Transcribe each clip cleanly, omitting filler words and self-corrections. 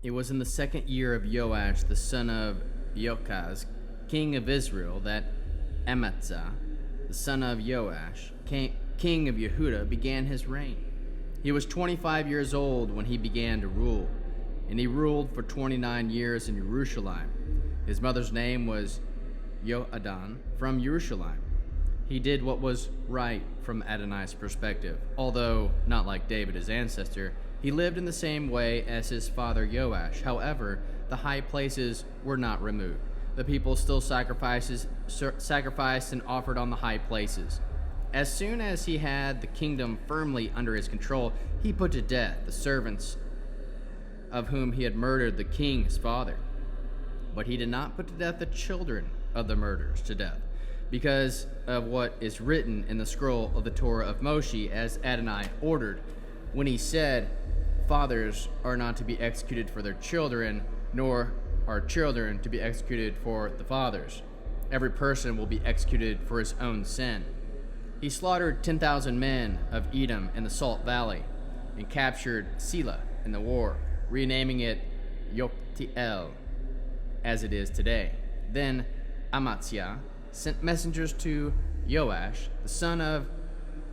It was in the second year of Joash, the son of Joachaz, king of Israel, that Amaziah, the son of Joash, king of Yehudah, began his reign. He was 25 years old when he began to rule, and he ruled for 29 years in Jerusalem. His mother's name was Joadan from Jerusalem. He did what was right from Adonai's perspective, although not like David, his ancestor. He lived in the same way as his father Joash. However, the high places were not removed. The people still sacrificed and offered on the high places. As soon as he had the kingdom firmly under his control, he put to death the servants of whom he had murdered the king his father. But he did not put to death the children of the murderers to death, because of what is written in the scroll of the Torah of Moshe, as Adonai ordered, when he said, "Fathers are not to be executed for their children, nor are children to be executed for the fathers. Every person will be executed for his own sin." He slaughtered 10,000 men of Edom in the Salt Valley, and captured Selah in the war, renaming it Yoktiel, as it is today. Then Amaziah sent messengers to Joash, the son of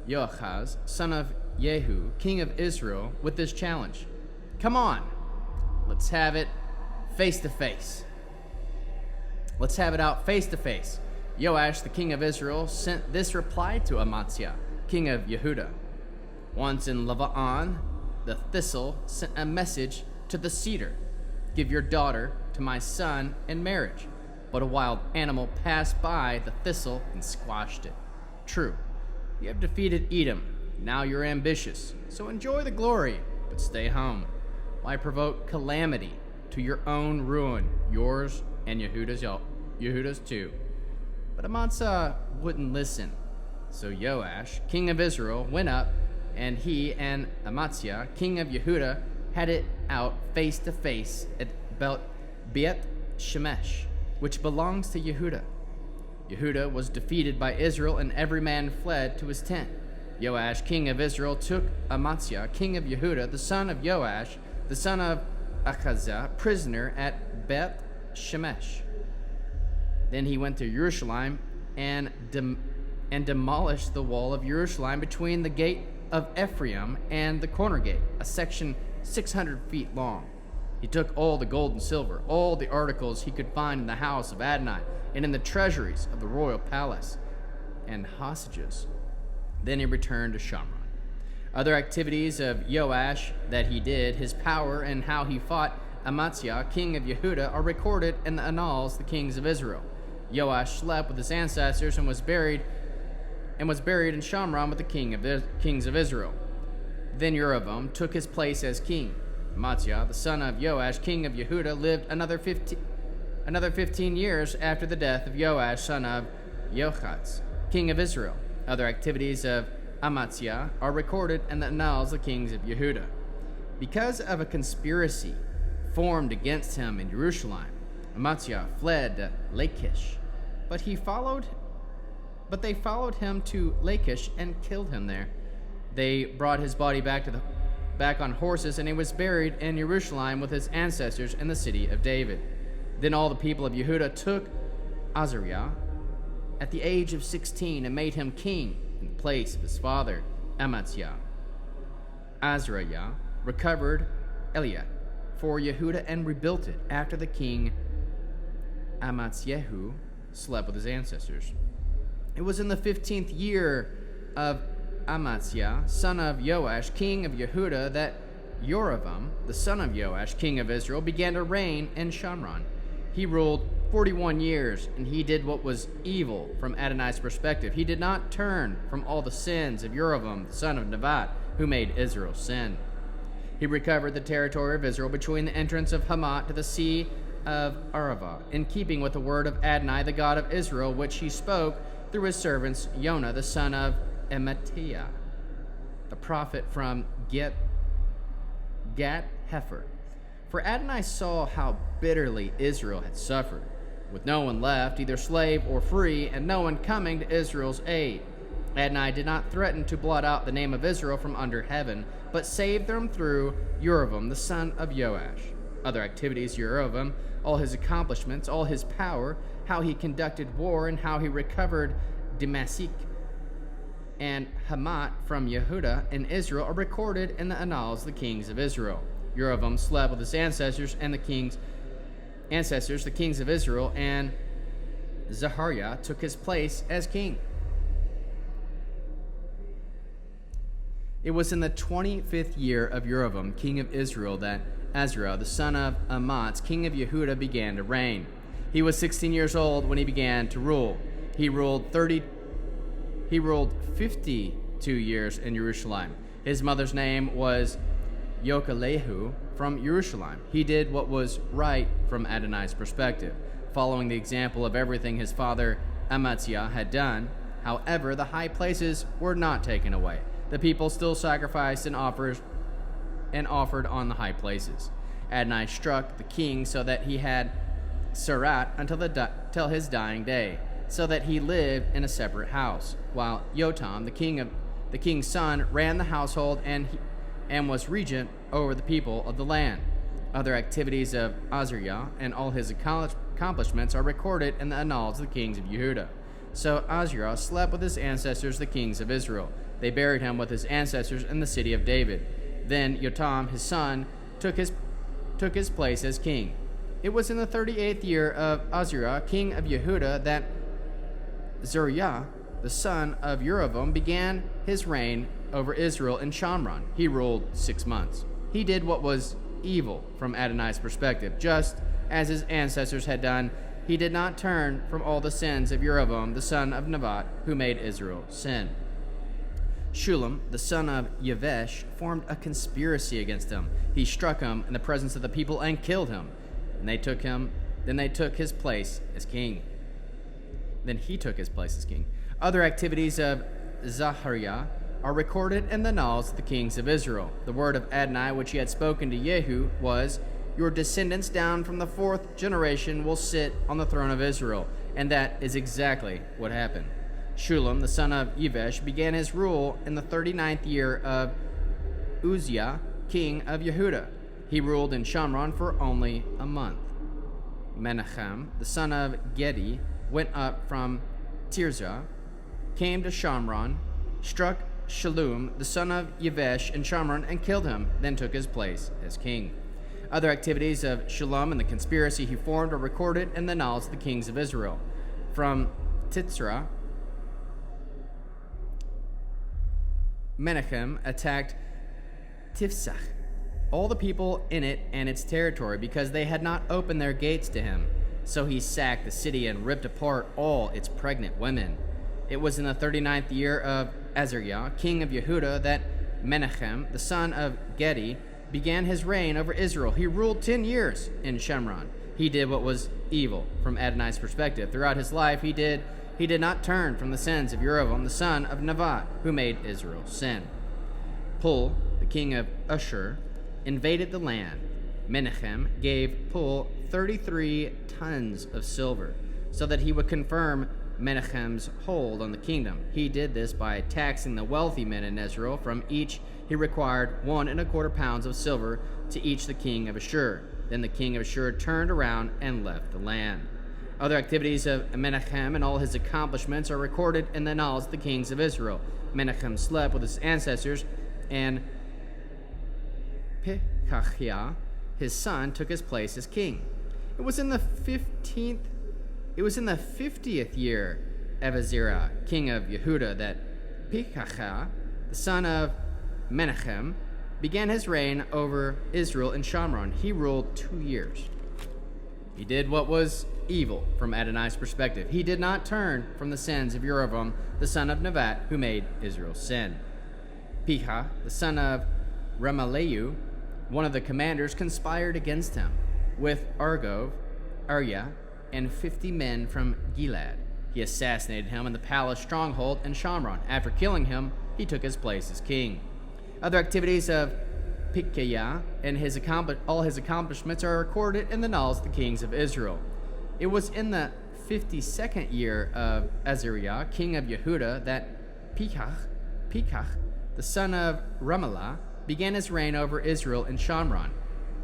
Joachaz, son of Jehu, king of Israel, with this challenge: "Come on, let's have it face to face. Let's have it out face to face." Joash, the king of Israel, sent this reply to Amaziah, king of Yehudah. Once in Lavaan, the thistle sent a message to the cedar: "Give your daughter to my son in marriage." But a wild animal passed by the thistle and squashed it. True, you have defeated Edom. Now you're ambitious, so enjoy the glory, but stay home. Why provoke calamity to your own ruin, yours and Yehudah's too? But Amaziah wouldn't listen. So Joash, king of Israel, went up, and he and Amaziah, king of Yehudah, had it out face to face at Beit Shemesh, which belongs to Yehudah. Yehudah was defeated by Israel, and every man fled to his tent. Joash, king of Israel, took Amaziah, king of Yehudah, the son of Joash, the son of Achaziah, prisoner at Beit Shemesh. Then he went to Jerusalem and demolished the wall of Jerusalem between the gate of Ephraim and the corner gate, a section 600 feet long. He took all the gold and silver, all the articles he could find in the house of Adonai and in the treasuries of the royal palace, and hostages. Then he returned to Shamron. Other activities of Joash that he did, his power and how he fought Amaziah, king of Yehudah, are recorded in the annals of the kings of Israel. Joash slept with his ancestors and was buried in Shamron with the kings of Israel. Then Jeroboam took his place as king. Amaziah, the son of Joash, king of Yehudah, lived another 15 years after the death of Joash, son of Joachaz, king of Israel. Other activities of Amaziah are recorded in the annals of the kings of Yehudah. Because of a conspiracy formed against him in Jerusalem, Amaziah fled to Lachish, but they followed him to Lachish and killed him there. They brought his body back on horses, and he was buried in Jerusalem with his ancestors in the city of David. Then all the people of Yehudah took Azariah at the age of 16 and made him king in the place of his father Amaziah. Azariah recovered Eliat for Yehudah and rebuilt it after the king Amaziah slept with his ancestors. It was in the 15th year of Amaziah, son of Joash, king of Yehudah, that Jeroboam, the son of Joash, king of Israel, began to reign in Shamron. He ruled 41 years, and he did what was evil from Adonai's perspective. He did not turn from all the sins of Jeroboam, the son of Nebat, who made Israel sin. He recovered the territory of Israel between the entrance of Hamat to the sea of Arava, in keeping with the word of Adonai, the God of Israel, which he spoke through his servants Jonah, the son of Amittai, the prophet from Gat-Hefer. For Adonai saw how bitterly Israel had suffered, with no one left, either slave or free, and no one coming to Israel's aid. Adonai did not threaten to blot out the name of Israel from under heaven, but saved them through Jeroboam the son of Joash. Other activities: Jeroboam, all his accomplishments, all his power, how he conducted war, and how he recovered Damascus and Hamath from Yehuda and Israel are recorded in the annals of the kings of Israel. Jeroboam slept with his ancestors, the kings of Israel, and Zechariah took his place as king. It was in the 25th year of Jeroboam, king of Israel, that Azariah, the son of Amatz, king of Yehuda, began to reign. He was 16 years old when he began to rule. He ruled 52 years in Jerusalem. His mother's name was Yokalehu from Jerusalem. He did what was right from Adonai's perspective, following the example of everything his father Amaziah had done. However, the high places were not taken away. The people still sacrificed and offered on the high places. Adonai struck the king so that he had Sarat until his dying day, so that he lived in a separate house, while Yotam, the king's son, ran the household and was regent over the people of the land. Other activities of Azariah and all his accomplishments are recorded in the annals of the kings of Yehuda. So Azariah slept with his ancestors, the kings of Israel. They buried him with his ancestors in the city of David. Then Yotam, his son, took his place as king. It was in the 38th year of Azariah, king of Yehuda, that Zariah, the son of Jeroboam, began his reign over Israel in Shamron. He ruled 6 months. He did what was evil from Adonai's perspective, just as his ancestors had done. He did not turn from all the sins of Jeroboam, the son of Nebat, who made Israel sin. Shulem, the son of Yavesh, formed a conspiracy against him. He struck him in the presence of the people and killed him. Then they took his place as king. Other activities of Zachariah are recorded in the annals of the kings of Israel. The word of Adonai which he had spoken to Jehu was, "Your descendants down from the 4th generation will sit on the throne of Israel." And that is exactly what happened. Shulem, the son of Yavesh, began his rule in the 39th year of Uzziah, king of Yehuda. He ruled in Shamron for only a month. Menachem, the son of Gedi, went up from Tirzah, came to Shamron, struck Shallum, the son of Yavesh, in Shamron, and killed him, then took his place as king. Other activities of Shallum and the conspiracy he formed are recorded in the annals of the kings of Israel. From Titzrah, Menachem attacked Tifsach, all the people in it and its territory, because they had not opened their gates to him. So he sacked the city and ripped apart all its pregnant women. It was in the 39th year of Azariah, king of Yehuda, that Menachem, the son of Gedi, began his reign over Israel. He ruled 10 years in Shemron. He did what was evil from Adonai's perspective. Throughout his life, he did not turn from the sins of Jeroboam, the son of Nebat, who made Israel sin. Pul, the king of Ashur, invaded the land. Menachem gave Pul 33 tons of silver, so that he would confirm Menachem's hold on the kingdom. He did this by taxing the wealthy men in Israel. From each he required 1.25 pounds of silver to each the king of Ashur. Then the king of Ashur turned around and left the land. Other activities of Menachem and all his accomplishments are recorded in the annals of the kings of Israel. Menachem slept with his ancestors, and Pekahiah, his son, took his place as king. It was in the 50th year of Azariah, king of Yehuda, that Pekahiah, the son of Menachem, began his reign over Israel in Shamron. He ruled 2 years. He did what was evil from Adonai's perspective. He did not turn from the sins of Jeroboam, the son of Nebat, who made Israel sin. Pekah, the son of Remaliah, one of the commanders, conspired against him with Argob, Arya, and 50 men from Gilad. He assassinated him in the palace stronghold in Shamron. After killing him, he took his place as king. Other activities of Pekahiah and all his accomplishments are recorded in the annals of the kings of Israel. It was in the 52nd year of Azariah, king of Yehuda, that Pekah, the son of Remaliah, began his reign over Israel in Shamron.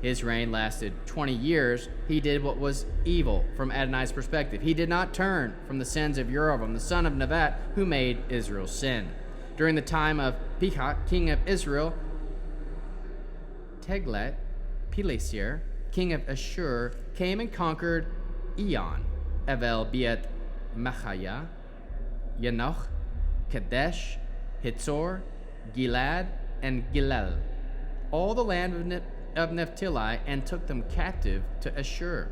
His reign lasted 20 years. He did what was evil from Adonai's perspective. He did not turn from the sins of Jeroboam, the son of Nebat, who made Israel sin. During the time of Pekah, king of Israel, Tiglath-Pileser, king of Ashur, came and conquered Eon, Evel, Beet, Machaya, Yanoch, Kadesh, Hitzor, Gilad, and Gilel, all the land of Naphtali, and took them captive to Ashur.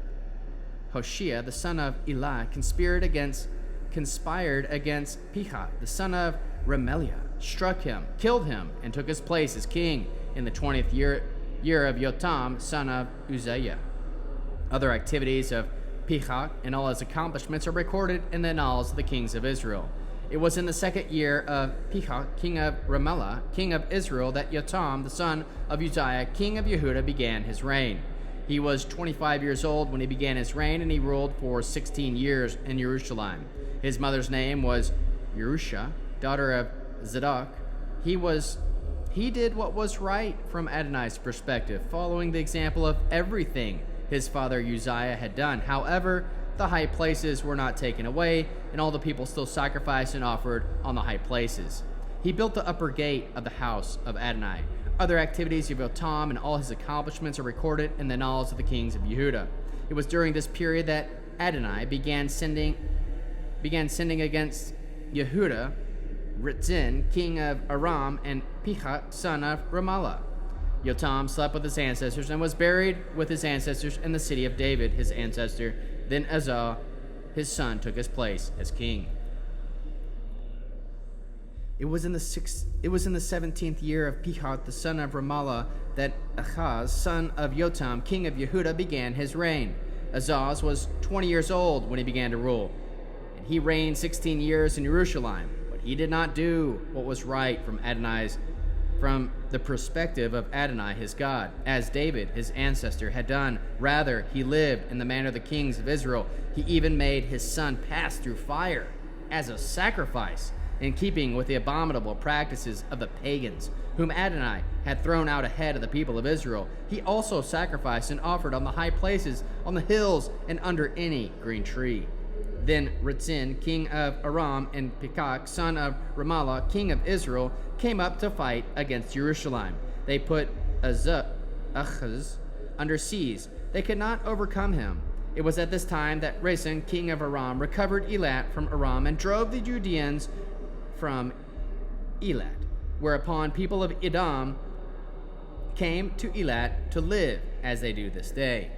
Hoshea, the son of Elah, conspired against Pekah, the son of Remaliah, struck him, killed him, and took his place as king in the 20th year of Yotam, son of Uzziah. Other activities of Pekah and all his accomplishments are recorded in the annals of the kings of Israel. It was in the 2nd year of Pekah, king of Ramallah, king of Israel, that Yotam, the son of Uzziah, king of Yehuda, began his reign. He was 25 years old when he began his reign, and he ruled for 16 years in Jerusalem. His mother's name was Jerusha, daughter of Zadok. He did what was right from Adonai's perspective, following the example of everything his father Uzziah had done. However, the high places were not taken away, and all the people still sacrificed and offered on the high places. He built the upper gate of the house of Adonai. Other activities of Yotam and all his accomplishments are recorded in the annals of the kings of Yehuda. It was during this period that Adonai began sending against Yehuda Ritzin, king of Aram, and Pekah, son of Ramallah. Yotam slept with his ancestors and was buried with his ancestors in the city of David, his ancestor. Then Uzzah, his son, took his place as king. It was in the 17th year of Pekah, the son of Ramallah, that Ahaz, son of Yotam, king of Yehuda, began his reign. Ahaz was 20 years old when he began to rule, and he reigned 16 years in Jerusalem. But he did not do what was right from the perspective of Adonai his God, as David his ancestor had done. Rather, he lived in the manner of the kings of Israel. He even made his son pass through fire as a sacrifice, in keeping with the abominable practices of the pagans, whom Adonai had thrown out ahead of the people of Israel. He also sacrificed and offered on the high places, on the hills, and under any green tree. Then Ritzin, king of Aram, and Pekah, son of Ramallah, king of Israel, came up to fight against Jerusalem. They put Ahaz under siege. They could not overcome him. It was at this time that Rezin, king of Aram, recovered Elat from Aram and drove the Judeans from Elat, whereupon people of Edom came to Elat to live as they do this day.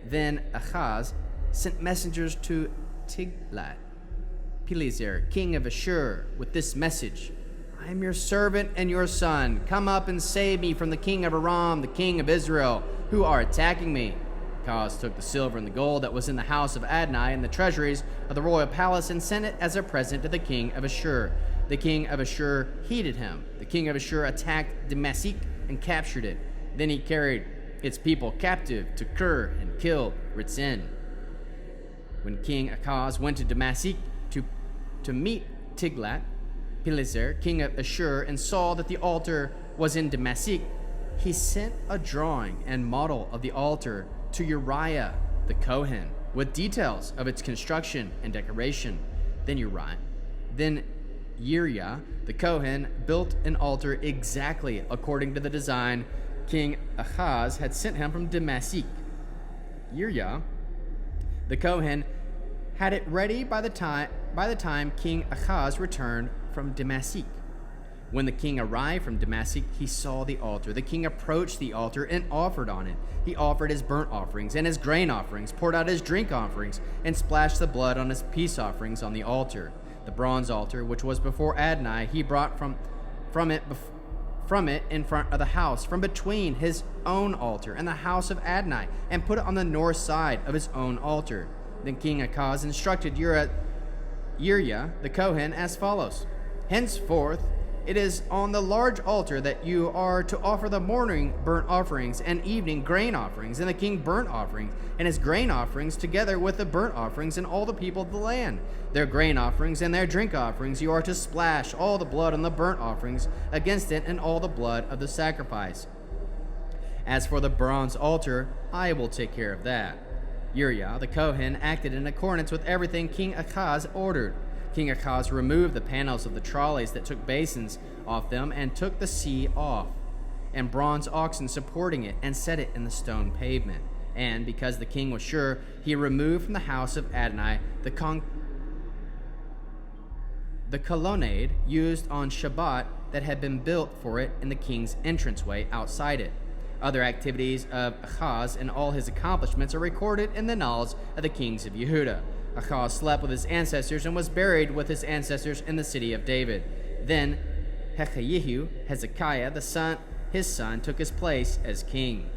Then Ahaz sent messengers to Tiglath-Pileser, king of Ashur, with this message: I am your servant and your son. Come up and save me from the king of Aram, the king of Israel, who are attacking me. Ahaz took the silver and the gold that was in the house of Adonai and the treasuries of the royal palace and sent it as a present to the king of Ashur. The king of Ashur heeded him. The king of Ashur attacked Damascus and captured it. Then he carried its people captive to Kir and killed Ritzin. When King Ahaz went to Damascus to meet Tiglath-Pileser, king of Ashur, and saw that the altar was in Damascus, he sent a drawing and model of the altar to Uriah the Kohen, with details of its construction and decoration. Then Uriah the Kohen built an altar exactly according to the design King Ahaz had sent him from Damascus. Uriah the Kohen had it ready by the time King Ahaz returned from Damascus. When the king arrived from Damascus, he saw the altar. The king approached the altar and offered on it. He offered his burnt offerings and his grain offerings, poured out his drink offerings, and splashed the blood on his peace offerings on the altar. The bronze altar, which was before Adonai, he brought from it in front of the house, from between his own altar and the house of Adonai, and put it on the north side of his own altar. Then King Ahaz instructed Uriah the Kohen as follows: Henceforth, it is on the large altar that you are to offer the morning burnt offerings and evening grain offerings, and the king burnt offerings and his grain offerings together with the burnt offerings, and all the people of the land. Their grain offerings and their drink offerings you are to splash all the blood on the burnt offerings against it, and all the blood of the sacrifice. As for the bronze altar, I will take care of that." Uriah the Kohen acted in accordance with everything King Ahaz ordered. King Ahaz removed the panels of the trolleys that took basins off them and took the sea off, and bronze oxen supporting it, and set it in the stone pavement. And because the king was sure, he removed from the house of Adonai the colonnade used on Shabbat that had been built for it in the king's entranceway outside it. Other activities of Ahaz and all his accomplishments are recorded in the annals of the kings of Yehuda. Ahaz slept with his ancestors and was buried with his ancestors in the city of David. Then Hezekiah, his son, took his place as king.